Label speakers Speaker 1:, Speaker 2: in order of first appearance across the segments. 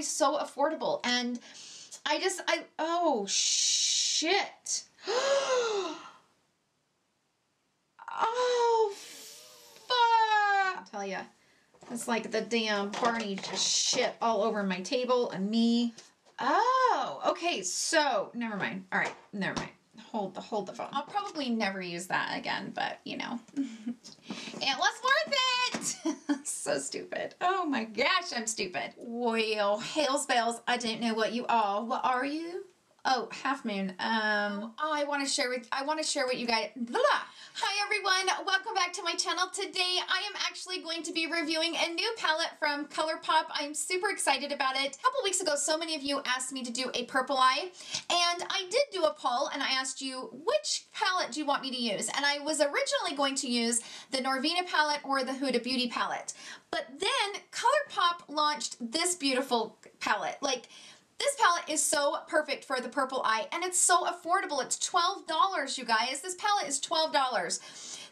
Speaker 1: always so affordable. And oh shit. Oh, fuck. I'll tell ya. It's like the damn Barney just shit all over my table and me. Oh, okay. So, never mind. All right, never mind. Hold the phone. I'll probably never use that again, but you know, it was worth it. So stupid. Oh my gosh, I'm stupid. Well, hails bells. I don't know what you are. What are you? Oh, Half Moon. I want to share what you guys. Blah. Hi everyone, welcome back to my channel. Today I am actually going to be reviewing a new palette from Colourpop. I'm super excited about it. A couple weeks ago, so many of you asked me to do a purple eye, and I did do a poll and I asked you, which palette do you want me to use? And I was originally going to use the Norvina palette or the Huda Beauty palette. But then Colourpop launched this beautiful palette. Like, this palette is so perfect for the purple eye, and it's so affordable. It's $12, you guys. This palette is $12.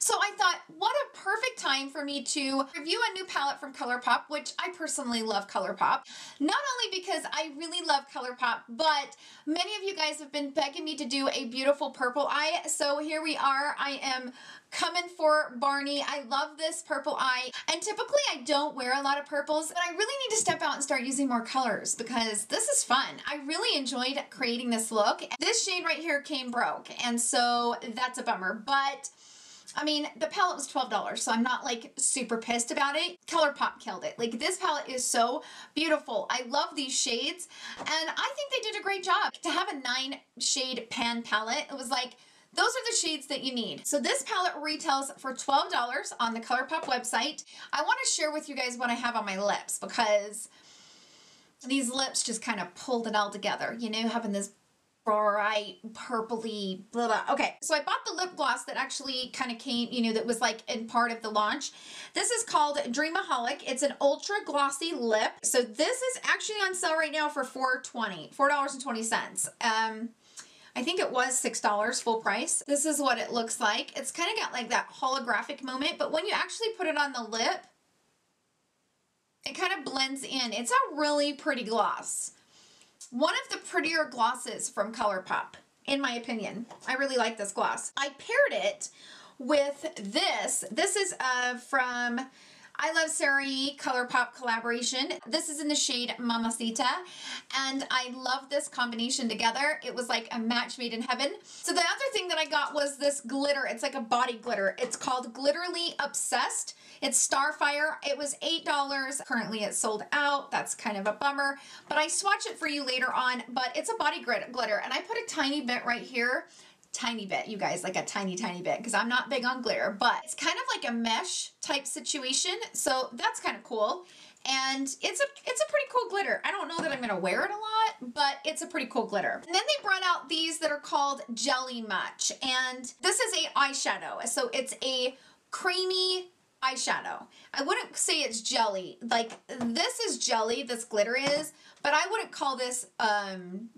Speaker 1: So I thought, what a perfect time for me to review a new palette from Colourpop, which I personally love Colourpop. Not only because I really love Colourpop, but many of you guys have been begging me to do a beautiful purple eye. So here we are. I am coming for Barney. I love this purple eye, and typically I don't wear a lot of purples, but I really need to step out and start using more colors because this is fun. I really enjoyed creating this look. This shade right here came broke, and so that's a bummer, but I mean, the palette was $12, so I'm not like super pissed about it. Colourpop killed it. Like, this palette is so beautiful. I love these shades, and I think they did a great job. To have a 9-shade pan palette, it was like, those are the shades that you need. So this palette retails for $12 on the Colourpop website. I want to share with you guys what I have on my lips because these lips just kind of pulled it all together, you know, having this bright purpley blah blah. Okay, so I bought the lip gloss that actually kind of came, you know, that was like in part of the launch. This is called Dreamaholic. It's an ultra glossy lip. So this is actually on sale right now for $4.20. I think it was $6 full price. This is what it looks like. It's kind of got like that holographic moment, but when you actually put it on the lip, it kind of blends in. It's a really pretty gloss. One of the prettier glosses from Colourpop, in my opinion. I really like this gloss. I paired it with this. This is from I Love Sari Colourpop collaboration. This is in the shade Mamacita, and I love this combination together. It was like a match made in heaven. So the other thing that I got was this glitter. It's like a body glitter. It's called Glitterally Obsessed. It's Starfire. It was $8. Currently it's sold out. That's kind of a bummer, but I swatch it for you later on. But it's a body glitter, and I put a tiny bit right here. Tiny bit, you guys, like a tiny bit, because I'm not big on glitter, but it's kind of like a mesh type situation, so that's kind of cool. And it's a pretty cool glitter. I don't know that I'm gonna wear it a lot, but it's a pretty cool glitter. And then they brought out these that are called Jelly Much, and this is a eyeshadow, so it's a creamy eyeshadow. I wouldn't say it's jelly. Like, this is jelly, this glitter is, but I wouldn't call this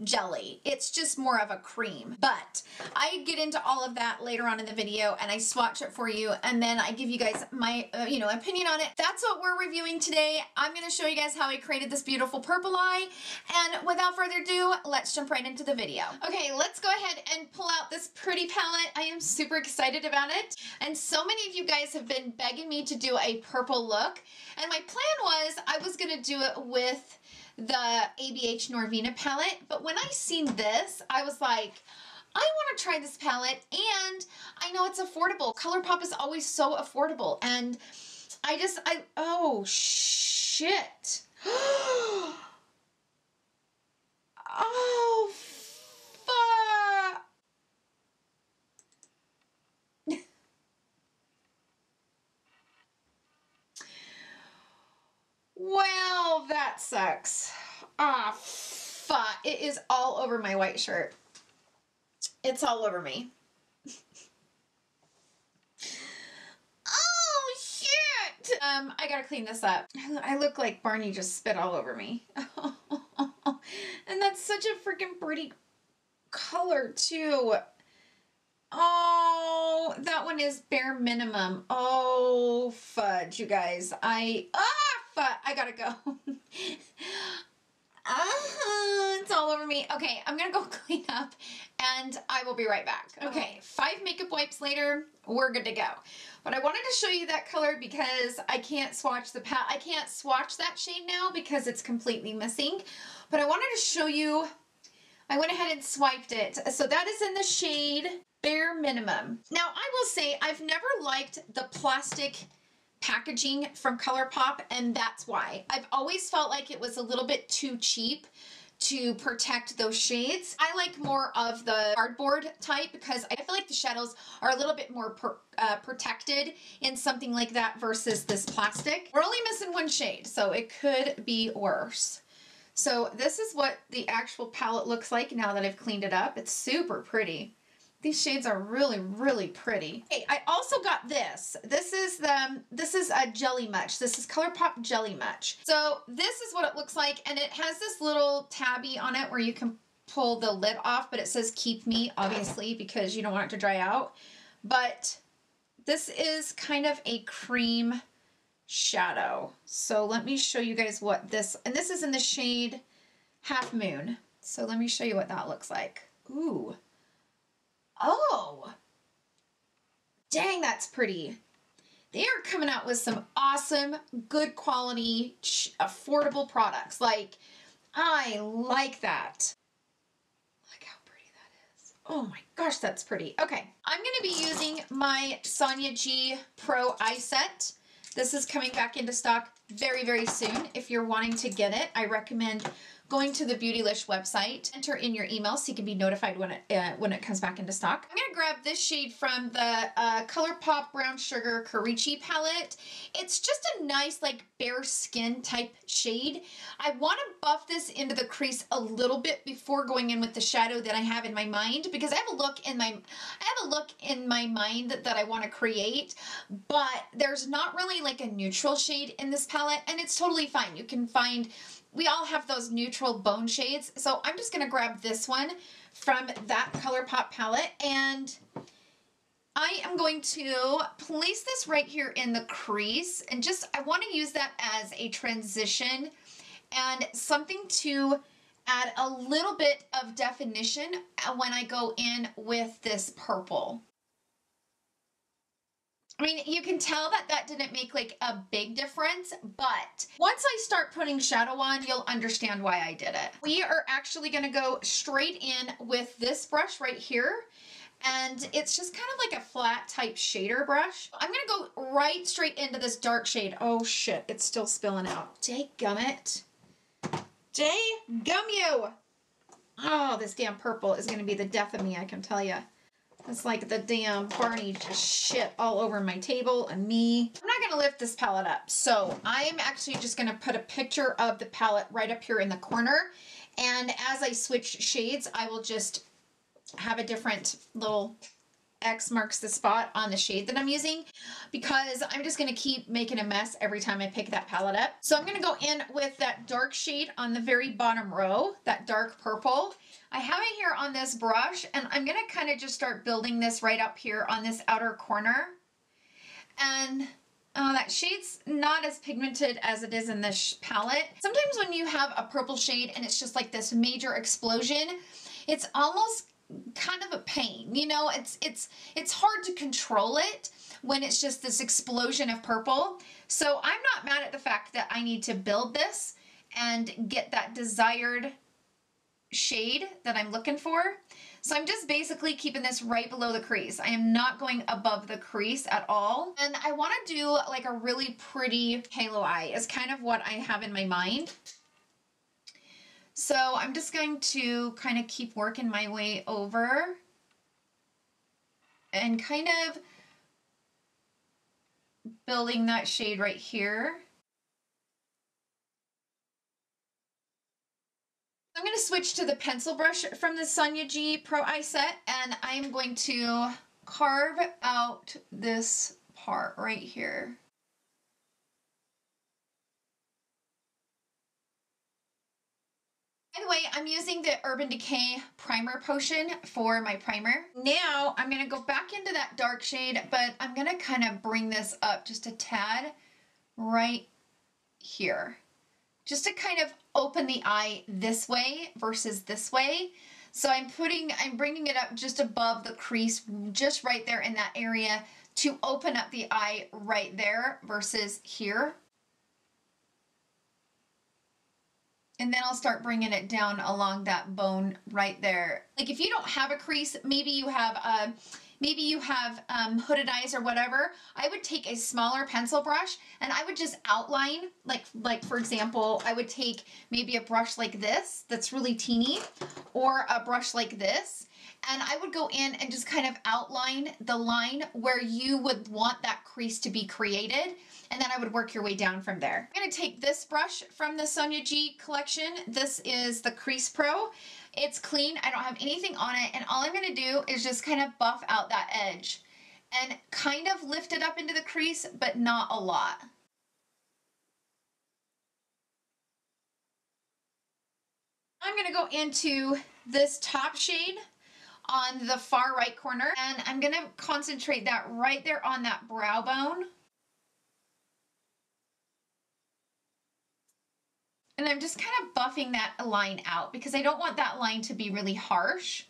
Speaker 1: jelly. It's just more of a cream. But I get into all of that later on in the video, and I swatch it for you, and then I give you guys my you know, opinion on it. That's what we're reviewing today. I'm going to show you guys how I created this beautiful purple eye, and without further ado, let's jump right into the video. Okay, let's go ahead and pull out this pretty palette. I am super excited about it, and so many of you guys have been begging me to do a purple look, and my plan was I was going to do it with the ABH Norvina palette, but when I seen this, I was like, I want to try this palette, and I know it's affordable. Colourpop is always so affordable, and oh shit. Oh, fuck. Well, that sucks. Ah, fuck. It is all over my white shirt. It's all over me. Oh, shit! I gotta clean this up. I look like Barney just spit all over me. And that's such a freaking pretty color, too. Oh, that one is bare minimum. Oh, fudge, you guys. Fuck, I gotta go. It's all over me. Okay, I'm gonna go clean up and I will be right back. Okay, 5 makeup wipes later, we're good to go. But I wanted to show you that color because I can't swatch the I can't swatch that shade now because it's completely missing. But I wanted to show you, I went ahead and swiped it. So that is in the shade Bare Minimum. Now I will say I've never liked the plastic packaging from Colourpop, and that's why. I've always felt like it was a little bit too cheap to protect those shades. I like more of the cardboard type because I feel like the shadows are a little bit more protected in something like that versus this plastic. We're only missing 1 shade, so it could be worse. So this is what the actual palette looks like now that I've cleaned it up. It's super pretty. These shades are really, really pretty. Hey, I also got this. This is a Jelly Much. This is Colourpop Jelly Much. So this is what it looks like, and it has this little tabby on it where you can pull the lid off, but it says keep me, obviously, because you don't want it to dry out. But this is kind of a cream shadow. So let me show you guys what this, and this is in the shade Half Moon. So let me show you what that looks like. Ooh. Oh, dang, that's pretty. They are coming out with some awesome, good quality, affordable products. Like, I like that. Look how pretty that is. Oh my gosh, that's pretty. Okay, I'm going to be using my Sonia G Pro Eye Set. This is coming back into stock very, very soon. If you're wanting to get it, I recommend going to the Beautylish website, enter in your email so you can be notified when it comes back into stock. I'm gonna grab this shade from the Colourpop Brown Sugar Palette. It's just a nice like bare skin type shade. I want to buff this into the crease a little bit before going in with the shadow that I have in my mind, because I have a look in my mind that I want to create, but there's not really like a neutral shade in this palette, and it's totally fine. You can find, we all have those neutral bone shades. So I'm just going to grab this one from that Colourpop palette, and I am going to place this right here in the crease, and just, I want to use that as a transition and something to add a little bit of definition when I go in with this purple. I mean, you can tell that that didn't make like a big difference, but once I start putting shadow on, you'll understand why I did it. We are actually going to go straight in with this brush right here, and it's just kind of like a flat type shader brush. I'm going to go right straight into this dark shade. Oh shit, it's still spilling out. Dadgummit. Dadgum you. Oh, this damn purple is going to be the death of me, I can tell you. It's like the damn Barney just shit all over my table and me. I'm not going to lift this palette up. So I'm actually just going to put a picture of the palette right up here in the corner. And as I switch shades, I will just have a different little X marks the spot on the shade that I'm using, because I'm just going to keep making a mess every time I pick that palette up. So I'm going to go in with that dark shade on the very bottom row, that dark purple. I have it here on this brush, and I'm going to kind of just start building this right up here on this outer corner. And that shade's not as pigmented as it is in this palette. Sometimes when you have a purple shade and it's just like this major explosion, it's almost kind of a pain. You know, it's hard to control it when it's just this explosion of purple. So I'm not mad at the fact that I need to build this and get that desired shade that I'm looking for. So I'm just basically keeping this right below the crease. I am not going above the crease at all. And I want to do like a really pretty halo eye is kind of what I have in my mind. So I'm just going to kind of keep working my way over and kind of building that shade right here. I'm going to switch to the pencil brush from the Sonia G Pro Eye Set, and I'm going to carve out this part right here. By the way, I'm using the Urban Decay Primer Potion for my primer. Now I'm going to go back into that dark shade, but I'm going to kind of bring this up just a tad right here, just to kind of open the eye this way versus this way. So I'm bringing it up just above the crease, just right there in that area to open up the eye right there versus here. And then I'll start bringing it down along that bone right there. Like if you don't have a crease, maybe you have hooded eyes or whatever, I would take a smaller pencil brush and I would just outline, like for example, I would take maybe a brush like this that's really teeny, or a brush like this, and I would go in and just kind of outline the line where you would want that crease to be created, and then I would work your way down from there. I'm gonna take this brush from the Sonia G collection. This is the Crease Pro. It's clean, I don't have anything on it, and all I'm gonna do is just kind of buff out that edge and kind of lift it up into the crease, but not a lot. I'm gonna go into this top shade on the far right corner, and I'm gonna concentrate that right there on that brow bone. And I'm just kind of buffing that line out because I don't want that line to be really harsh.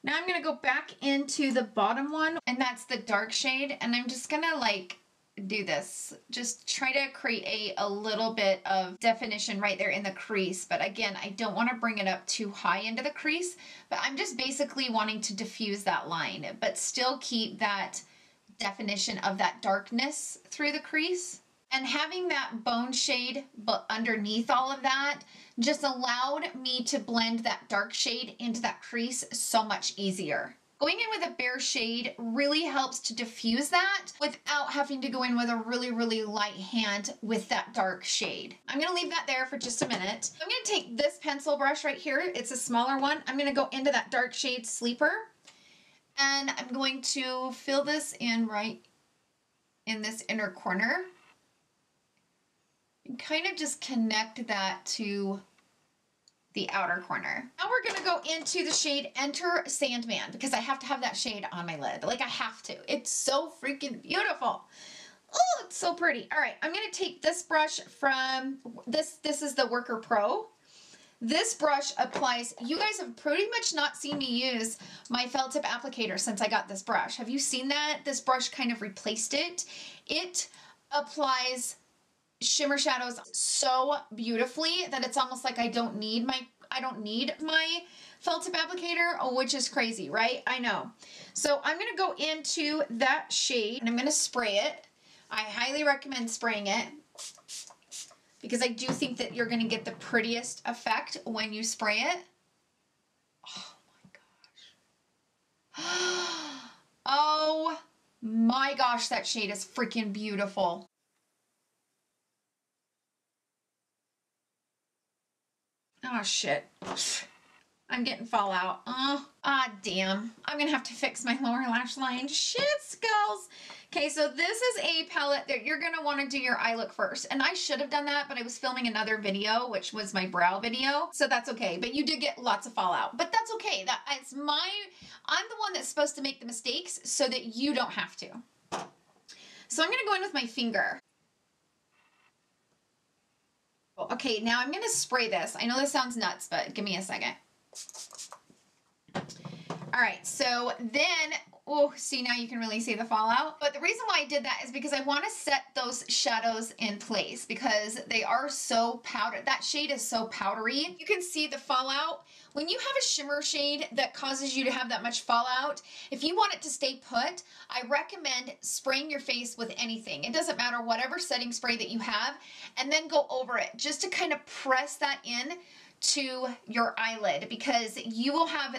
Speaker 1: Now I'm gonna go back into the bottom one, and that's the dark shade, and I'm just gonna like do this. Just try to create a little bit of definition right there in the crease, but again, I don't want to bring it up too high into the crease, but I'm just basically wanting to diffuse that line, but still keep that definition of that darkness through the crease. And having that bone shade but underneath all of that just allowed me to blend that dark shade into that crease so much easier. Going in with a bare shade really helps to diffuse that without having to go in with a really, really light hand with that dark shade. I'm gonna leave that there for just a minute. I'm gonna take this pencil brush right here. It's a smaller one. I'm gonna go into that dark shade Sleeper, and I'm going to fill this in right in this inner corner and kind of just connect that to the outer corner. Now we're gonna go into the shade Enter Sandman because I have to have that shade on my lid. Like I have to. It's so freaking beautiful. Oh, it's so pretty. All right, I'm gonna take this brush from, this is the Worker Pro. This brush applies, you guys have pretty much not seen me use my felt tip applicator since I got this brush. Have you seen that? This brush kind of replaced it. It applies shimmer shadows so beautifully that it's almost like I don't need my felt tip applicator, which is crazy, right? I know. So I'm gonna go into that shade and I'm gonna spray it. I highly recommend spraying it because I do think that you're gonna get the prettiest effect when you spray it. Oh my gosh. Oh my gosh, that shade is freaking beautiful. Oh shit. I'm getting fallout. Damn. I'm gonna have to fix my lower lash line. Shit, skulls. Okay, so this is a palette that you're gonna wanna do your eye look first. And I should have done that, but I was filming another video, which was my brow video. So that's okay, but you did get lots of fallout. But that's okay. I'm the one that's supposed to make the mistakes so that you don't have to. So I'm gonna go in with my finger. Okay, now I'm gonna spray this. I know this sounds nuts, but give me a second. All right, so then, oh, see, now you can really see the fallout. But the reason why I did that is because I want to set those shadows in place because they are so powdered. That shade is so powdery. You can see the fallout. When you have a shimmer shade that causes you to have that much fallout, if you want it to stay put, I recommend spraying your face with anything. It doesn't matter, whatever setting spray that you have, and then go over it just to kind of press that in to your eyelid because you will have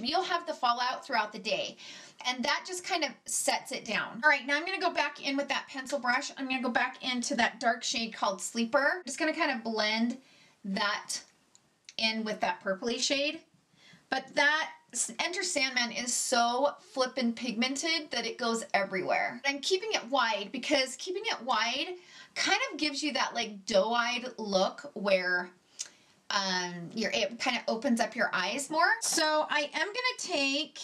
Speaker 1: you'll have the fallout throughout the day, and that just kind of sets it down. All right, now I'm going to go back in with that pencil brush. I'm going to go back into that dark shade called Sleeper. I'm just going to kind of blend that in with that purpley shade. But that Enter Sandman is so flippin' pigmented that it goes everywhere. I'm keeping it wide because keeping it wide kind of gives you that like doe-eyed look where it kind of opens up your eyes more. So I am gonna take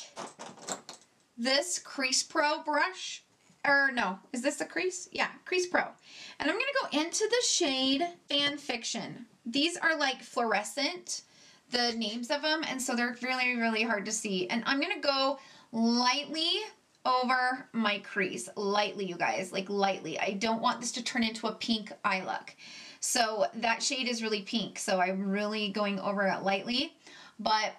Speaker 1: this Crease Pro brush or no, is this a crease? Yeah, Crease Pro. And I'm gonna go into the shade Fan Fiction. These are like fluorescent, the names of them, and so they're really, really hard to see. And I'm gonna go lightly over my crease. Lightly, you guys, like lightly. I don't want this to turn into a pink eye look. So that shade is really pink, so I'm really going over it lightly, but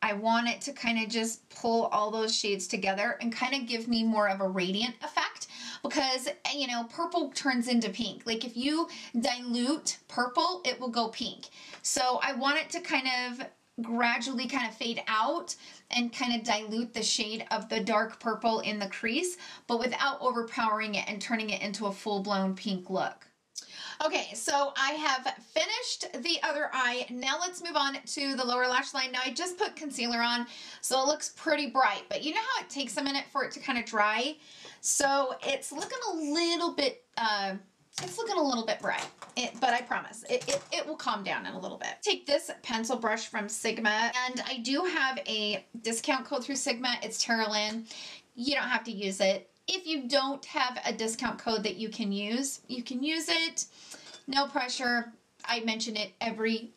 Speaker 1: I want it to kind of just pull all those shades together and kind of give me more of a radiant effect, because, you know, purple turns into pink. Like if you dilute purple, it will go pink. So I want it to kind of gradually kind of fade out and kind of dilute the shade of the dark purple in the crease, but without overpowering it and turning it into a full-blown pink look. Okay, so I have finished the other eye. Now let's move on to the lower lash line. Now I just put concealer on, so it looks pretty bright, but you know how it takes a minute for it to kind of dry? So it's looking a little bit, bright, but I promise it will calm down in a little bit. Take this pencil brush from Sigma, and I do have a discount code through Sigma. It's TARALYNN. You don't have to use it. If you don't have a discount code that you can use it. No pressure. I mention it every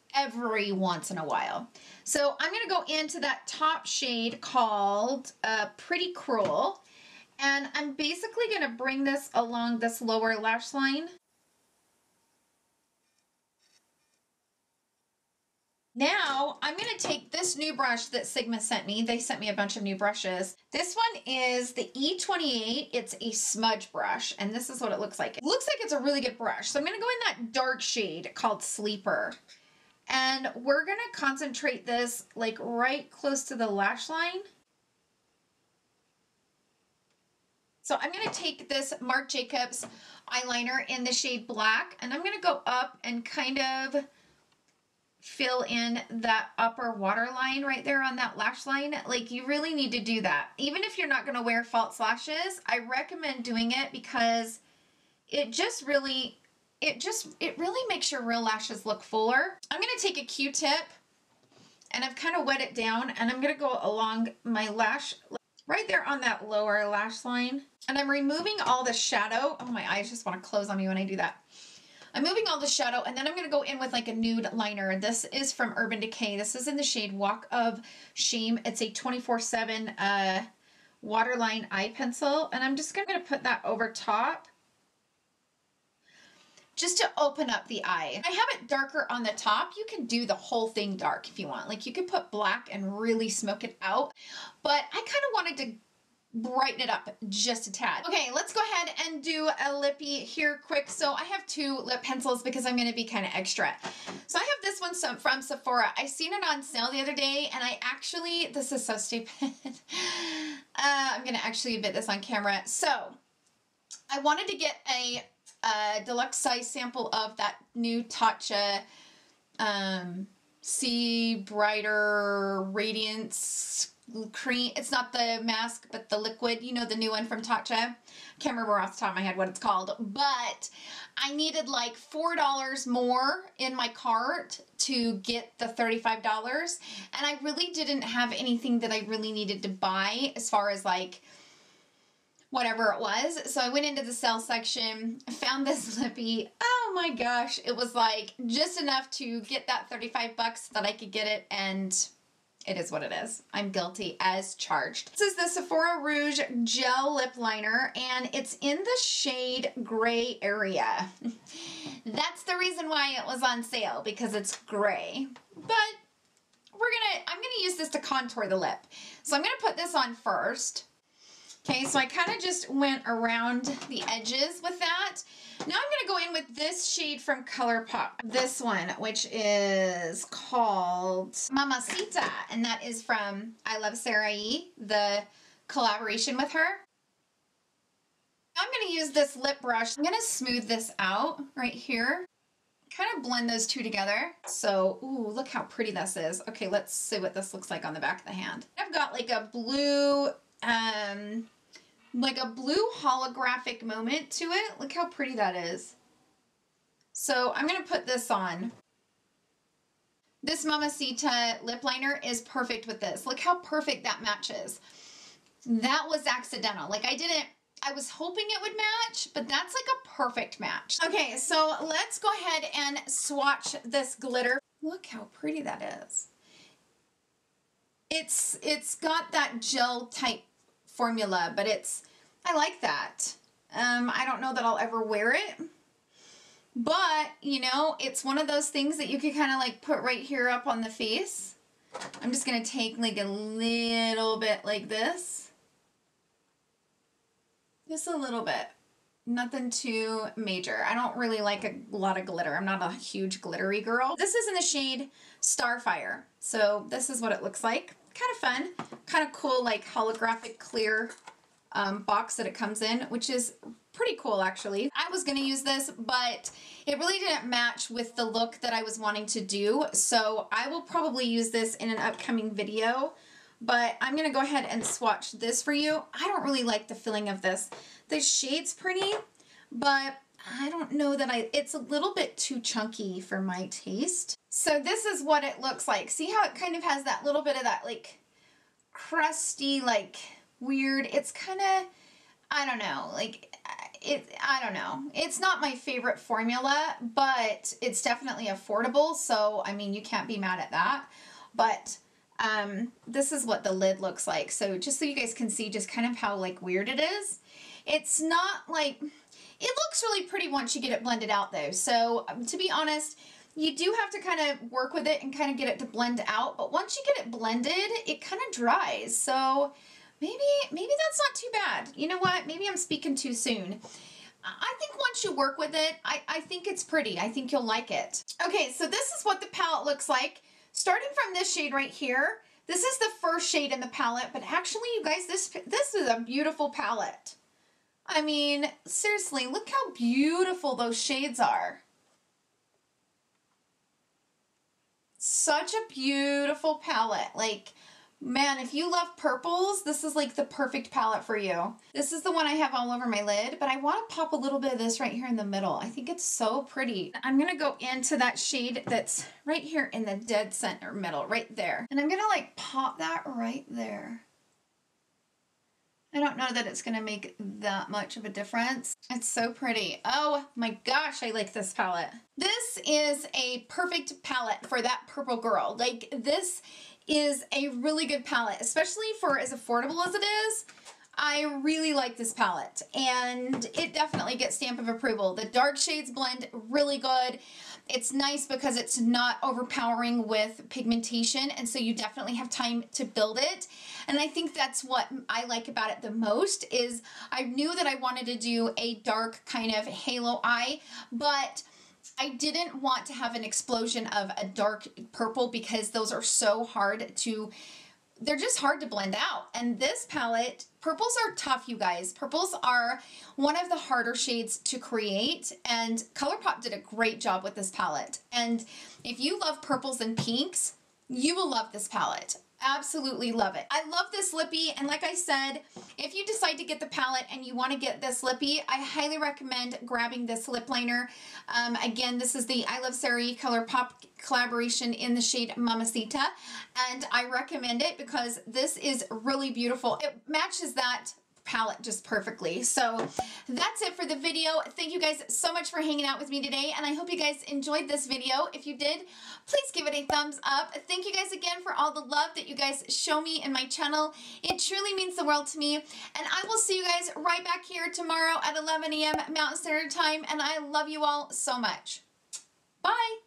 Speaker 1: once in a while. So I'm going to go into that top shade called Pretty Cruel. And I'm basically going to bring this along this lower lash line. Now, I'm going to take this new brush that Sigma sent me. They sent me a bunch of new brushes. This one is the E28. It's a smudge brush, and this is what it looks like. It looks like it's a really good brush. So I'm going to go in that dark shade called Sleeper. And we're going to concentrate this like right close to the lash line. So I'm going to take this Marc Jacobs eyeliner in the shade Black, and I'm going to go up and kind of fill in that upper waterline right there on that lash line. Like, you really need to do that. Even if you're not going to wear false lashes, I recommend doing it because it really makes your real lashes look fuller. I'm going to take a Q-tip and I've kind of wet it down, and I'm going to go along my lash right there on that lower lash line. And I'm removing all the shadow. Oh, my eyes just want to close on me when I do that. I'm moving all the shadow, and then I'm going to go in with like a nude liner. This is from Urban Decay. This is in the shade Walk of Shame. It's a 24/7 waterline eye pencil, and I'm just going to put that over top just to open up the eye. I have it darker on the top. You can do the whole thing dark if you want. Like, you could put black and really smoke it out, but I kind of wanted to brighten it up just a tad. Okay, let's go ahead and do a lippy here quick. So I have two lip pencils because I'm going to be kind of extra. So I have this one from Sephora. I seen it on sale the other day, and I actually, this is so stupid. I'm going to actually admit this on camera. So I wanted to get a deluxe size sample of that new Tatcha See Brighter Radiance cream. It's not the mask, but the liquid, you know, the new one from Tatcha. Can't remember off the top of my head what it's called, but I needed like $4 more in my cart to get the $35, and I really didn't have anything that I really needed to buy as far as like whatever it was. So I went into the sale section, found this lippy. Oh my gosh, it was like just enough to get that 35 bucks that I could get it, and it is what it is. I'm guilty as charged. This is the Sephora Rouge Gel Lip Liner, and it's in the shade Gray Area. That's the reason why it was on sale, because it's gray. But I'm gonna use this to contour the lip. So I'm gonna put this on first. Okay, so I kind of just went around the edges with that. Now I'm going to go in with this shade from Colourpop. This one, which is called Mamacita, and that is from I Love Sarah E, the collaboration with her. I'm going to use this lip brush. I'm going to smooth this out right here. Kind of blend those two together. So, ooh, look how pretty this is. Okay, let's see what this looks like on the back of the hand. I've got like a blue holographic moment to it. Look how pretty that is. So I'm going to put this on. This Mamacita lip liner is perfect with this. Look how perfect that matches. That was accidental. Like, I didn't I was hoping it would match, but that's like a perfect match. Okay, so let's go ahead and swatch this glitter. Look how pretty that is. It's got that gel type formula, but I like that. I don't know that I'll ever wear it, but you know, it's one of those things that you could kind of like put right here up on the face. I'm just going to take like a little bit like this. Just a little bit. Nothing too major. I don't really like a lot of glitter. I'm not a huge glittery girl. This is in the shade Starfire. So this is what it looks like. Kind of fun. Kind of cool, like holographic clear box that it comes in, which is pretty cool actually. I was going to use this, but it really didn't match with the look that I was wanting to do. So I will probably use this in an upcoming video. But I'm going to go ahead and swatch this for you. I don't really like the feeling of this. The shade's pretty, but I don't know that it's a little bit too chunky for my taste. So this is what it looks like. See how it kind of has that little bit of that like crusty, like weird, it's kind of, I don't know, like I don't know. It's not my favorite formula, but it's definitely affordable. So, I mean, you can't be mad at that. But this is what the lid looks like. So just so you guys can see just kind of how like weird it is. It's not like, it looks really pretty once you get it blended out though. So to be honest, you do have to kind of work with it and kind of get it to blend out. But once you get it blended, it kind of dries. So maybe that's not too bad. You know what? Maybe I'm speaking too soon. I think once you work with it, I think it's pretty. I think you'll like it. Okay, so this is what the palette looks like. Starting from this shade right here, this is the first shade in the palette, but actually, you guys, this is a beautiful palette. I mean, seriously, look how beautiful those shades are. Such a beautiful palette. Like, man, if you love purples, this is like the perfect palette for you. This is the one I have all over my lid, but I want to pop a little bit of this right here in the middle. I think it's so pretty. I'm going to go into that shade that's right here in the dead center middle, right there. And I'm going to like pop that right there. I don't know that it's going to make that much of a difference. It's so pretty. Oh my gosh, I like this palette. This is a perfect palette for that purple girl. Like, this is a really good palette, especially for as affordable as it is. I really like this palette, and it definitely gets stamp of approval. The dark shades blend really good. It's nice because it's not overpowering with pigmentation, and so you definitely have time to build it. And I think that's what I like about it the most, is I knew that I wanted to do a dark kind of halo eye, but I didn't want to have an explosion of a dark purple because those are so hard to, they're just hard to blend out. And this palette, purples are tough, you guys. Purples are one of the harder shades to create, and Colourpop did a great job with this palette. And if you love purples and pinks, you will love this palette. Absolutely love it. I love this lippie, and like I said, if you decide to get the palette and you want to get this lippie, I highly recommend grabbing this lip liner. Again, this is the I Love Sari Colourpop collaboration in the shade Mamacita, and I recommend it because this is really beautiful. It matches that palette just perfectly. So that's it for the video. Thank you guys so much for hanging out with me today, and I hope you guys enjoyed this video. If you did, please give it a thumbs up. Thank you guys again for all the love that you guys show me in my channel. It truly means the world to me, and I will see you guys right back here tomorrow at 11 a.m. Mountain Standard Time, and I love you all so much. Bye!